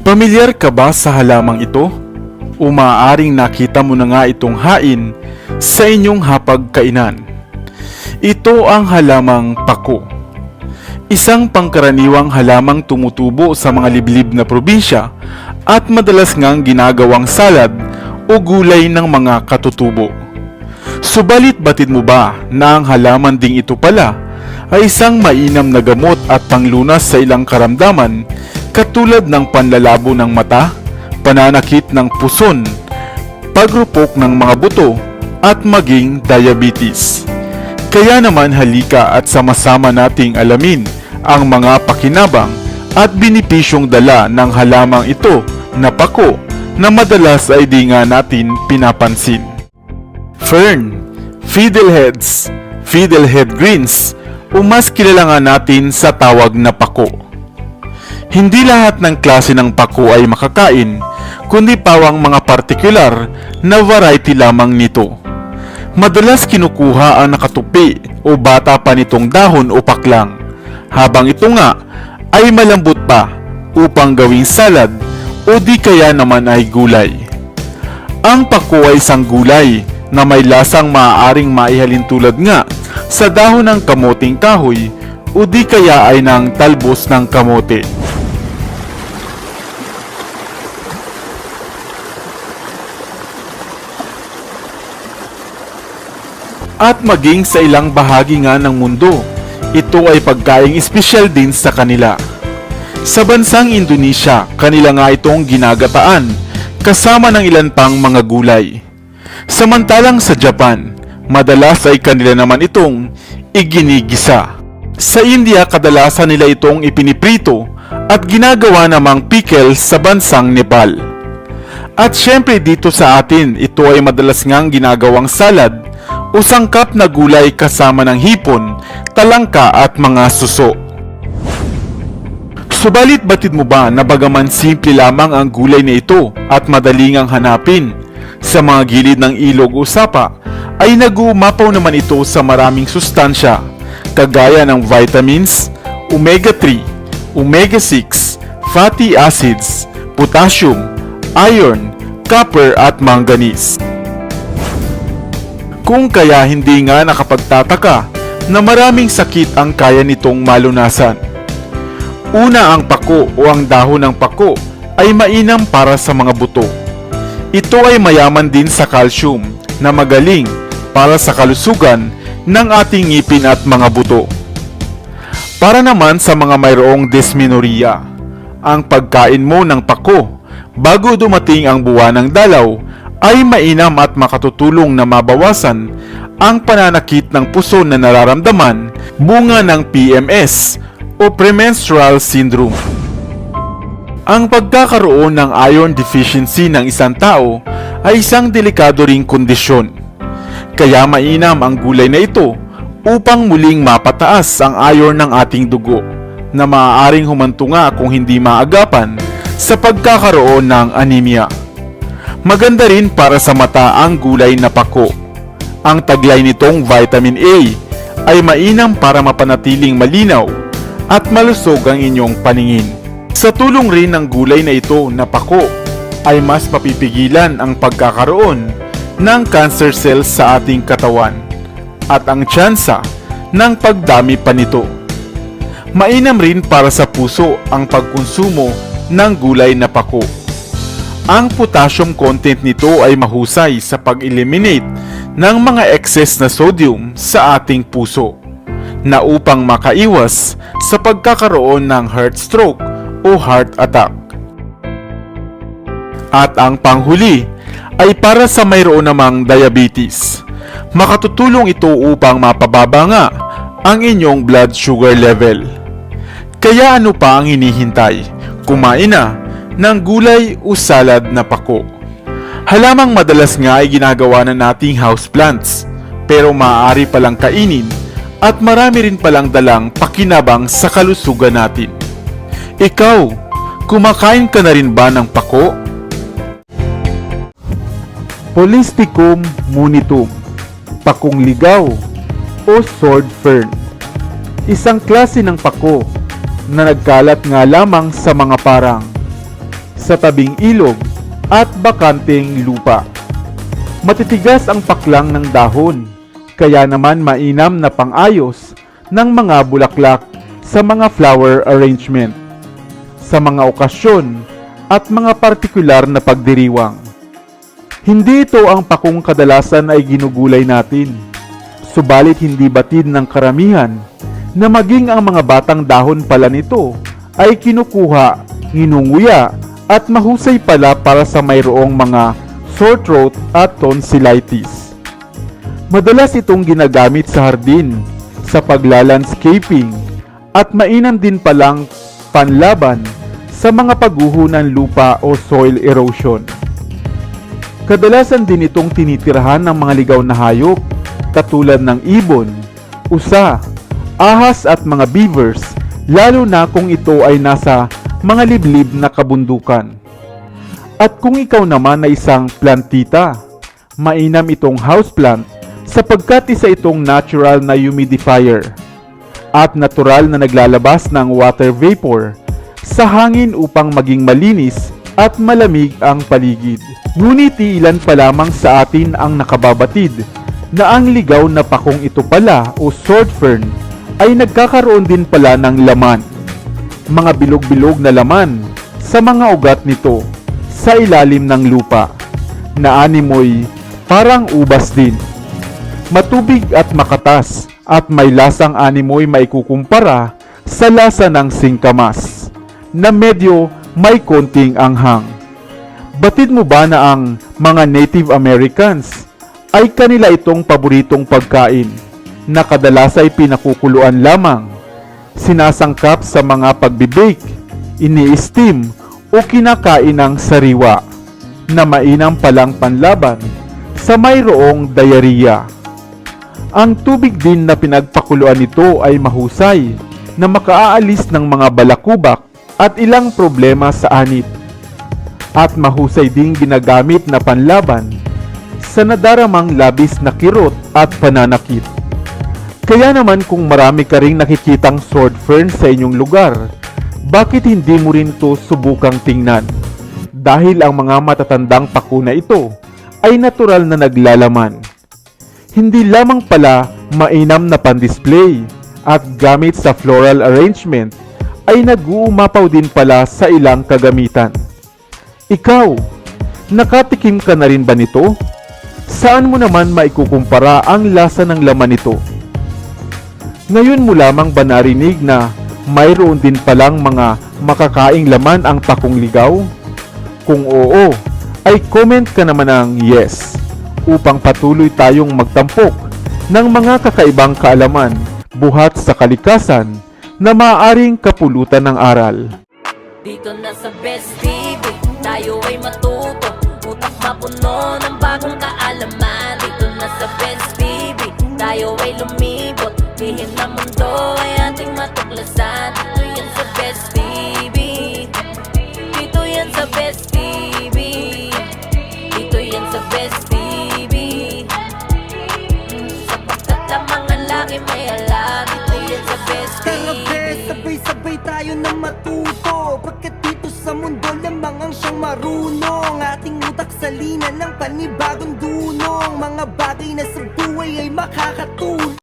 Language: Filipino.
Pamilyar ka ba sa halamang ito? O maaaring nakita mo na nga itong hain sa inyong hapagkainan. Ito ang halamang pako. Isang pangkaraniwang halamang tumutubo sa mga liblib na probinsya at madalas ngang ginagawang salad o gulay ng mga katutubo. Subalit batid mo ba na ang halaman ding ito pala ay isang mainam na gamot at panglunas sa ilang karamdaman katulad ng panlalabo ng mata, pananakit ng puson, pagrupok ng mga buto at maging diabetes. Kaya naman halika at sama-sama nating alamin ang mga pakinabang at binipisyong dala ng halamang ito na pako na madalas ay di nga natin pinapansin. Fern, fiddleheads, fiddlehead greens o mas kilala nga natin sa tawag na pako. Hindi lahat ng klase ng pako ay makakain, kundi pawang mga partikular na variety lamang nito. Madalas kinukuha ang nakatupi o bata pa nitong dahon o paklang, habang ito nga ay malambot pa upang gawing salad o di kaya naman ay gulay. Ang pako ay isang gulay na may lasang maaaring maihalin tulad nga sa dahon ng kamoting kahoy o di kaya ay ng talbos ng kamote. At maging sa ilang bahagi nga ng mundo, ito ay pagkaing espesyal din sa kanila. Sa bansang Indonesia, kanila nga itong ginagataan, kasama ng ilan pang mga gulay. Samantalang sa Japan, madalas ay kanila naman itong iginigisa. Sa India, kadalasan nila itong ipiniprito at ginagawa namang pickles sa bansang Nepal. At syempre dito sa atin, ito ay madalas ngang ginagawang salad o sangkap na gulay kasama ng hipon, talangka at mga suso. Subalit batid mo ba na bagaman simple lamang ang gulay na ito at madaling ang hanapin sa mga gilid ng ilog o sapa, ay nag-uumapaw naman ito sa maraming sustansya kagaya ng vitamins, omega-3, omega-6, fatty acids, potassium, iron, copper at manganese. Kung kaya hindi nga nakapagtataka na maraming sakit ang kaya nitong malunasan. Una, ang pako o ang dahon ng pako ay mainam para sa mga buto. Ito ay mayaman din sa calcium na magaling para sa kalusugan ng ating ngipin at mga buto. Para naman sa mga mayroong dysmenorrhea, ang pagkain mo ng pako bago dumating ang buwan ng dalaw ay mainam at makatutulong na mabawasan ang pananakit ng puso na nararamdaman bunga ng PMS o premenstrual syndrome. Ang pagkakaroon ng iron deficiency ng isang tao ay isang delikado ring kondisyon. Kaya mainam ang gulay na ito upang muling mapataas ang iron ng ating dugo na maaaring humantunga kung hindi maagapan sa pagkakaroon ng anemia. Maganda rin para sa mata ang gulay na pako. Ang taglay nitong vitamin A ay mainam para mapanatiling malinaw at malusog ang inyong paningin. Sa tulong rin ng gulay na ito na pako ay mas mapipigilan ang pagkakaroon ng cancer cells sa ating katawan at ang tsansa ng pagdami pa nito. Mainam rin para sa puso ang pagkonsumo ng gulay na pako. Ang potassium content nito ay mahusay sa pag-eliminate ng mga excess na sodium sa ating puso na upang makaiwas sa pagkakaroon ng heart stroke o heart attack. At ang panghuli ay para sa mayroon namang diabetes. Makatutulong ito upang mapababa nga ang inyong blood sugar level. Kaya ano pa ang hinihintay? Kumain na ng gulay o salad na pako. Halamang madalas nga ay ginagawa na nating houseplants, pero maaari palang kainin at marami rin palang dalang pakinabang sa kalusugan natin. Ikaw, kumakain ka na rin ba ng pako? Polystichum munitum, pakong ligaw o sword fern. Isang klase ng pako na nagkalat nga lamang sa mga parang sa tabing ilog at bakanteng lupa. Matitigas ang paklang ng dahon, kaya naman mainam na pang-ayos ng mga bulaklak sa mga flower arrangement, sa mga okasyon at mga partikular na pagdiriwang. Hindi ito ang pakong kadalasan ay ginugulay natin, subalit hindi batid ng karamihan na maging ang mga batang dahon pala nito ay kinukuha, nginunguya at mahusay pala para sa mayroong mga sore throat at tonsillitis. Madalas itong ginagamit sa hardin, sa paglalandscaping at mainam din palang panlaban sa mga pagguho ng lupa o soil erosion. Kadalasan din itong tinitirahan ng mga ligaw na hayop katulad ng ibon, usa, ahas at mga beavers, lalo na kung ito ay nasa mga liblib na kabundukan. At kung ikaw naman ay isang plantita, mainam itong houseplant sapagkat isa itong natural na humidifier at natural na naglalabas ng water vapor sa hangin upang maging malinis at malamig ang paligid. Ngunit ilan pa lamang sa atin ang nakababatid na ang ligaw na pakong ito pala o sword fern ay nagkakaroon din pala ng laman, mga bilog-bilog na laman sa mga ugat nito sa ilalim ng lupa, na animoy parang ubas din. Matubig at makatas at may lasang animoy maikukumpara sa lasa ng singkamas na medyo may konting anghang. Batid mo ba na ang mga Native Americans ay kanila itong paboritong pagkain na kadalas ay pinakukuluan lamang, sinasangkap sa mga pagbibake, ini-steam o kinakain ng sariwa na mainam palang panlaban sa mayroong diarrhea. Ang tubig din na pinagpakuluan nito ay mahusay na makaaalis ng mga balakubak at ilang problema sa anit, at mahusay ding ginagamit na panlaban sa nadaramang labis na kirot at pananakit. Kaya naman kung marami ka ring nakikitang sword fern sa inyong lugar, bakit hindi mo rin to subukang tingnan? Dahil ang mga matatandang pako na ito ay natural na naglalaman. Hindi lamang pala mainam na pandisplay at gamit sa floral arrangement, ay nag-uumapaw din pala sa ilang kagamitan. Ikaw, nakatikim ka na rin ba nito? Saan mo naman maikukumpara ang lasa ng laman nito? Ngayon mo lamang ba narinig na mayroon din palang mga makakaing laman ang pakong ligaw? Kung oo, ay comment ka naman ng yes upang patuloy tayong magtampok ng mga kakaibang kaalaman buhat sa kalikasan na maaaring kapulutan ng aral. Dito na sa Best TV, tayo ay matuto, utak mapuno ng bagong kaalaman. Dito na sa Best TV, tayo ay lumibot, lihim na mundo ay ating matuklasan. Dito yan sa Best TV, dito yan sa Best TV, dito yan sa Best TV, sapagkat lamang ang laki may alam. Dito yan sa Best TV. Sabay-sabay tayo na matuto, pagkat dito sa mundo lamang ang siyang marunong. Ating utak salina ng panibagong dunong, mga bagay na sa buhay ay makakatulong.